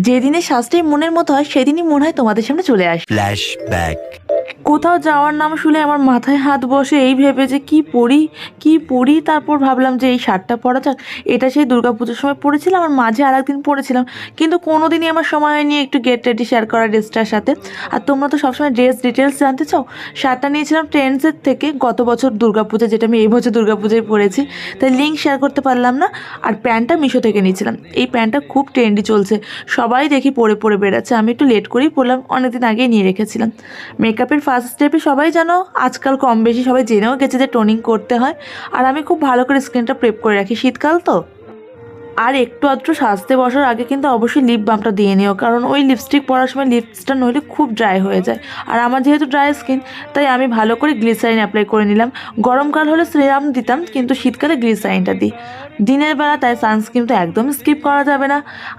যেদিনে সাজটাই মনের মতো হয় সেদিনই মনে হয় তোমাদের সামনে চলে আসে। ফ্ল্যাশব্যাক। কোথাও যাওয়ার নাম শুনে আমার মাথায় হাত বসে, এই ভেবে যে কি পরি। তারপর ভাবলাম যে এই শার্টটা পরা যাক। এটা সেই দুর্গাপুজোর সময় পরেছিলাম, আর মাঝে আর একদিন পরেছিলাম, কিন্তু কোনোদিনই আমার সময় হয়নি একটু গেট রেডি শেয়ার করা ড্রেসটার সাথে। আর তোমরা তো সবসময় ড্রেস ডিটেলস জানতে চাও। শার্টটা নিয়েছিলাম ট্রেন্ডসের থেকে গত বছর দুর্গাপূজা, যেটা আমি এই বছর দুর্গাপূজায় পরেছি, তাই লিঙ্ক শেয়ার করতে পারলাম না। আর প্যান্টটা মিশো থেকে নিয়েছিলাম। এই প্যান্টটা খুব ট্রেন্ডি চলছে, সবাই দেখি পরে বেড়াচ্ছে। আমি একটু লেট করেই পরলাম, অনেকদিন আগেই নিয়ে রেখেছিলাম। মেকআপের ফার্স্ট স্টেপে সবাই জানো আজকাল কম বেশি সবাই জেনেও গেছে যে টোনিং করতে হয়। আর আমি খুব ভালো করে স্কিনটা প্রেপ করে রাখি, শীতকাল তো। আর একটু আধটু সাজতে বসার আগে কিন্তু অবশ্যই লিপ বামটা দিয়ে নিও, কারণ ওই লিপস্টিক পরার সময় লিপসটা নইলে খুব ড্রাই হয়ে যায়। আর আমার যেহেতু ড্রাই স্কিন, তাই আমি ভালো করে গ্লিসারিন অ্যাপ্লাই করে নিলাম। গরমকাল হলে সিরাম দিতাম, কিন্তু শীতকালে গ্লিসারিনটা দিই দিনের বেলা, তাই সানস্ক্রিন তো একদম স্কিপ করা যাবে না।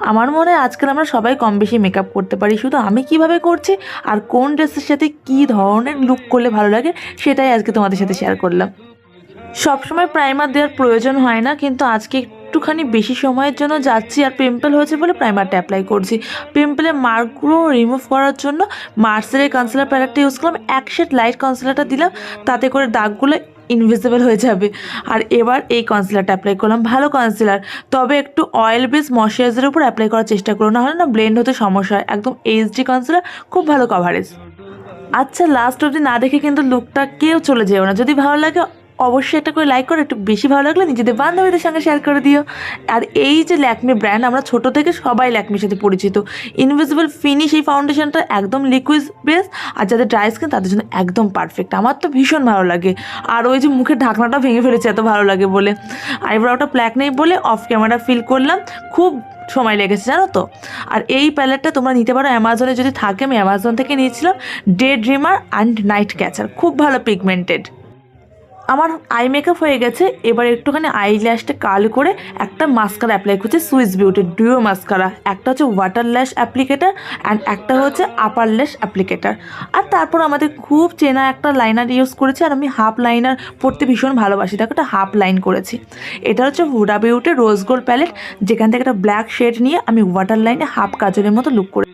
আমার মনে হয় আজকাল আমরা সবাই কম বেশি মেকআপ করতে পারি, শুধু আমি কিভাবে করছি আর কোন ড্রেসের সাথে কী ধরনের লুক করলে ভালো লাগে সেটাই আজকে তোমাদের সাথে শেয়ার করলাম। সবসময় প্রাইমার দেওয়ার প্রয়োজন হয় না, কিন্তু আজকে একটুখানি বেশি সময়ের জন্য যাচ্ছি, আর পিম্পল হয়েছে বলে প্রাইমারটা অ্যাপ্লাই করছি। পিম্পলের মার্কগুলো রিমুভ করার জন্য মার্সের এই কনসিলার প্যালেটটা ইউজ করলাম। এক শেড লাইট কনসিলারটা দিলাম, তাতে করে দাগগুলো ইনভিজিবল হয়ে যাবে। আর এবার এই কনসিলারটা অ্যাপ্লাই করলাম, ভালো কনসিলার, তবে একটু অয়েল বেস ময়শ্চারাইজারের উপর অ্যাপ্লাই করার চেষ্টা করো, নাহলে না ব্লেন্ড হতে সমস্যা হয়। একদম এইচডি কনসিলার, খুব ভালো কভারেজ। আচ্ছা, লাস্ট অবধি না দেখে কিন্তু লুকটা কেউ চলে যেও না। যদি ভালো লাগে অবশ্যই একটা করে লাইক করো, একটু বেশি ভালো লাগলে নিজেদের বান্ধবীদের সঙ্গে শেয়ার করে দিও। আর এই যে ল্যাকমি ব্র্যান্ড, আমরা ছোট থেকে সবাই ল্যাকমির সাথে পরিচিত। ইনভিজিবল ফিনিশ এই ফাউন্ডেশনটা একদম লিকুইড বেস, আর যাদের ড্রাই স্কিন তাদের জন্য একদম পারফেক্ট। আমার তো ভীষণ ভালো লাগে। আর ওই যে মুখের ঢাকনাটা ভেঙে ফেলেছে এত ভালো লাগে বলে। আইব্রোটা প্ল্যাক নেই বলে অফ ক্যামেরা ফিল করলাম, খুব সময় লেগেছে জানো তো। আর এই প্যালেটটা তোমরা নিতে পারো অ্যামাজনে, যদি থাকে। আমি অ্যামাজন থেকে নিয়েছিলাম day dreamer and night catcher, খুব ভালো পিগমেন্টেড। আমার আই মেকআপ হয়ে গেছে, এবার একটুখানি আই ল্যাশটা কার্ল করে একটা মাস্কারা অ্যাপ্লাই করছি, সুইস বিউটির ডুও মাস্কারা। একটা হচ্ছে ওয়াটার ল্যাশ অ্যাপ্লিকেটার অ্যান্ড একটা হচ্ছে আপার ল্যাশ অ্যাপ্লিকেটার। আর তারপর আমাদের খুব চেনা একটা লাইনার ইউজ করেছি, আর আমি হাফ লাইনার পড়তে ভীষণ ভালোবাসি, দেখো একটা হাফ লাইন করেছি। এটা হচ্ছে হুডা বিউটির রোজ গোল্ড প্যালেট, যেখান থেকে একটা ব্ল্যাক শেড নিয়ে আমি ওয়াটার লাইনে হাফ কাজলের মতো লুক করে।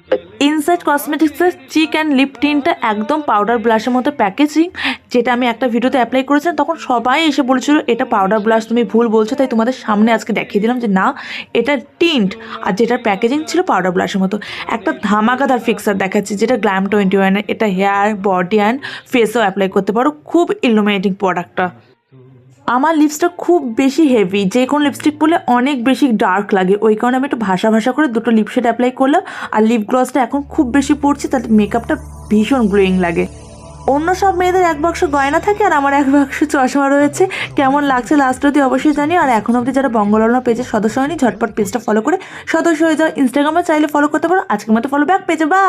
ইনসাইড কসমেটিক্সের চিক অ্যান্ড লিপ টিনটা একদম পাউডার ব্লাশের মতো প্যাকেজিং, যেটা আমি একটা ভিডিওতে অ্যাপ্লাই করেছিলাম। তখন সবাই এসে বলেছিল এটা পাউডার ব্লাশ, তুমি ভুল বলছো, তাই তোমাদের সামনে আজকে দেখিয়ে দিলাম যে না, এটা টিন্ট, আর যেটার প্যাকেজিং ছিল পাউডার ব্লাশের মতো। একটা ধামাকাদার ফিক্সার দেখাচ্ছি, যেটা গ্ল্যাম 21-এর। এটা হেয়ার, বডি অ্যান্ড ফেসও অ্যাপ্লাই করতে পারো, খুব ইলুমিনেটিং প্রোডাক্টটা। আমার লিপসটা খুব বেশি হেভি, যে কোনো লিপস্টিক পরলে অনেক বেশি ডার্ক লাগে, ওই কারণে আমি একটু ভাষা করে দুটো লিপ শেড অ্যাপ্লাই করলাম। আর লিপ গ্লসটা এখন খুব বেশি পড়ছি, তাতে মেকআপটা ভীষণ গ্লোয়িং লাগে। অন্য সব মেয়েদের এক বাক্স গয়না থাকে, আর আমার এক বাক্স চশমা রয়েছে। কেমন লাগছে লাস্ট অবধি অবশ্যই জানিও। আর এখন অবধি যারা বঙ্গলগ্ন পেজের সদস্য হয়নি, ঝটপট পেজটা ফলো করে সদস্য হয়ে যাও। ইনস্টাগ্রামে চাইলে ফলো করতে পারো। আজকের মতো ফলো ব্যাক পেজে, বা